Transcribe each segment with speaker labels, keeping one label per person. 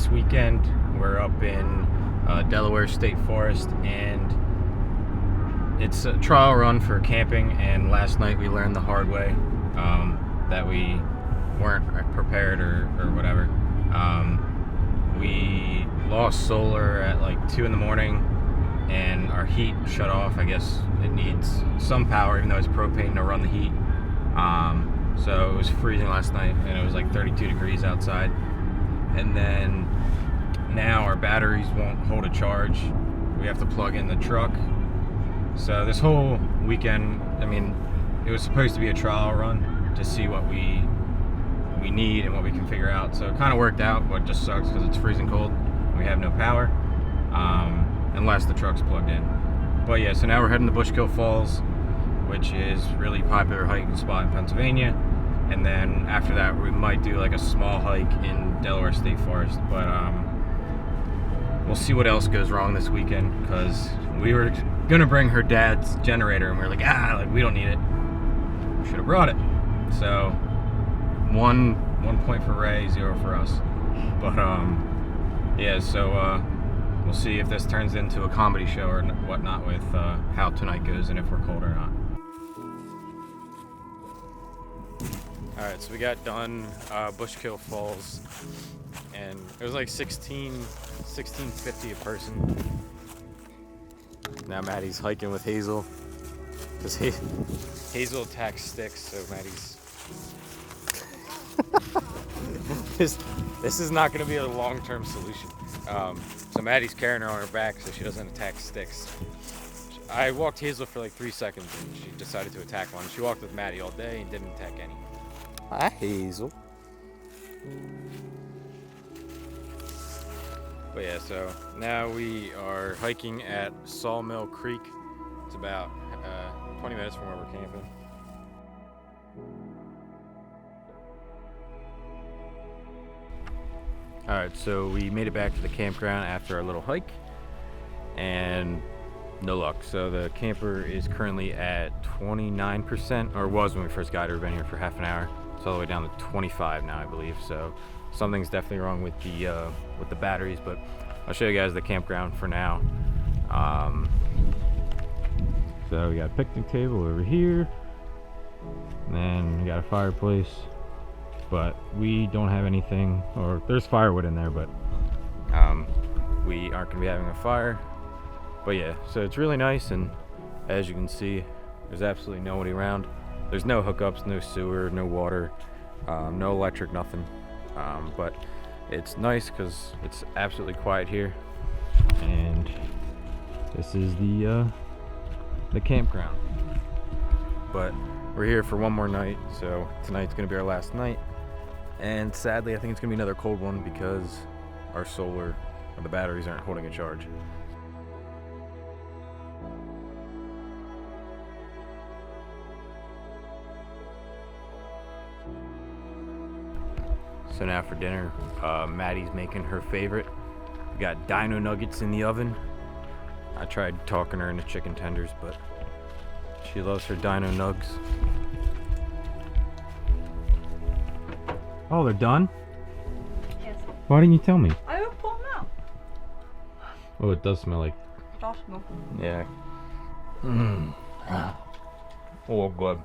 Speaker 1: this weekend. We're up in Delaware State Forest, and it's a trial run for camping. And last night we learned the hard way that we weren't prepared or whatever. We lost solar at like 2 in the morning, and our heat shut off. I guess it needs some power, even though it's propane, to run the heat. So it was freezing last night, and it was like 32 degrees outside. And then now our batteries won't hold a charge. We have to plug in the truck. So this whole weekend, I mean, it was supposed to be a trial run to see what we need and what we can figure out. So it kind of worked out, but it just sucks because it's freezing cold and we have no power, unless the truck's plugged in. But yeah, so now we're heading to Bushkill Falls, which is a really popular hiking spot in Pennsylvania. And then after that, we might do like a small hike in Delaware State Forest. But we'll see what else goes wrong this weekend, because we were gonna bring her dad's generator, and we were like, we don't need it. Should have brought it. So one point for Ray, 0 for us. But yeah, so we'll see if this turns into a comedy show or whatnot with how tonight goes and if we're cold or not. Alright, so we got done Bushkill Falls, and it was like $16.50 a person. Now Maddie's hiking with Hazel, because Hazel attacks sticks, so Maddie's this is not going to be a long-term solution. So Maddie's carrying her on her back so she doesn't attack sticks. I walked Hazel for like 3 seconds and she decided to attack one. She walked with Maddie all day and didn't attack any. Hi, Hazel. But yeah, so now we are hiking at Sawmill Creek. It's about 20 minutes from where we're camping. Alright, so we made it back to the campground after our little hike, and no luck. So the camper is currently at 29%, or was when we first got here. We've been here for half an hour. It's all the way down to 25 now, I believe. So something's definitely wrong with the batteries, but I'll show you guys the campground for now. So we got a picnic table over here, and then we got a fireplace, but we don't have anything, or there's firewood in there, but we aren't gonna be having a fire. But yeah, so it's really nice, and as you can see, there's absolutely nobody around. There's no hookups, no sewer, no water, no electric, nothing. But it's nice because it's absolutely quiet here. And this is the campground. But we're here for one more night, so tonight's gonna be our last night. And sadly, I think it's gonna be another cold one because our solar, or the batteries, aren't holding a charge. So now for dinner, Maddie's making her favorite. We got dino nuggets in the oven. I tried talking her into chicken tenders, but she loves her dino nugs. Oh, they're done?
Speaker 2: Yes.
Speaker 1: Why didn't you tell me?
Speaker 2: I will pull them out.
Speaker 1: Oh, it does smell like...
Speaker 2: It does smell.
Speaker 1: Yeah. Oh, good.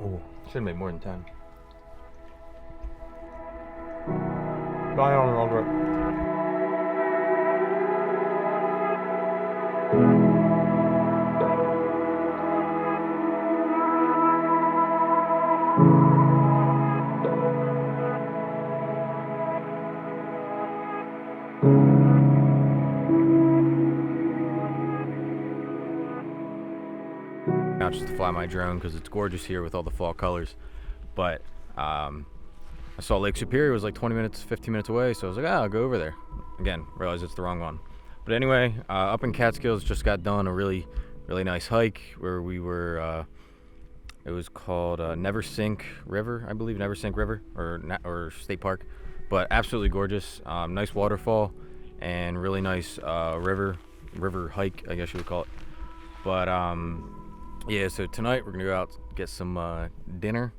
Speaker 1: Oh, should have made more than 10. Bye, on Robert. Out just to fly my drone because it's gorgeous here with all the fall colors. But I saw Lake Superior was like 20 minutes, 15 minutes away, so I was like, I'll go over there. Again, realized it's the wrong one. But anyway, up in Catskills, just got done a really nice hike where we were, it was called Never Sink River, I believe, Never Sink River, or State Park. But absolutely gorgeous, nice waterfall, and really nice river hike, I guess you would call it. But yeah, so tonight we're gonna go out, get some dinner,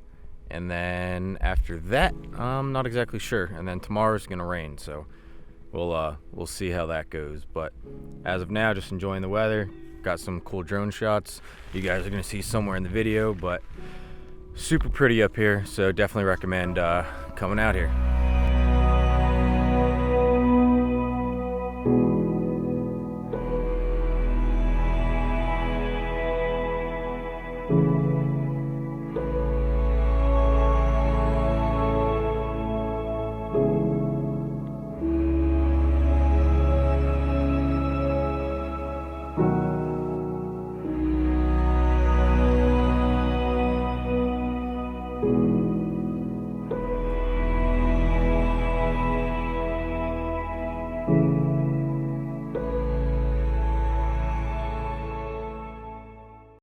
Speaker 1: And then after that, I'm not exactly sure. And then tomorrow's gonna rain, so we'll see how that goes. But as of now, just enjoying the weather. Got some cool drone shots you guys are gonna see somewhere in the video, but super pretty up here, so definitely recommend coming out here.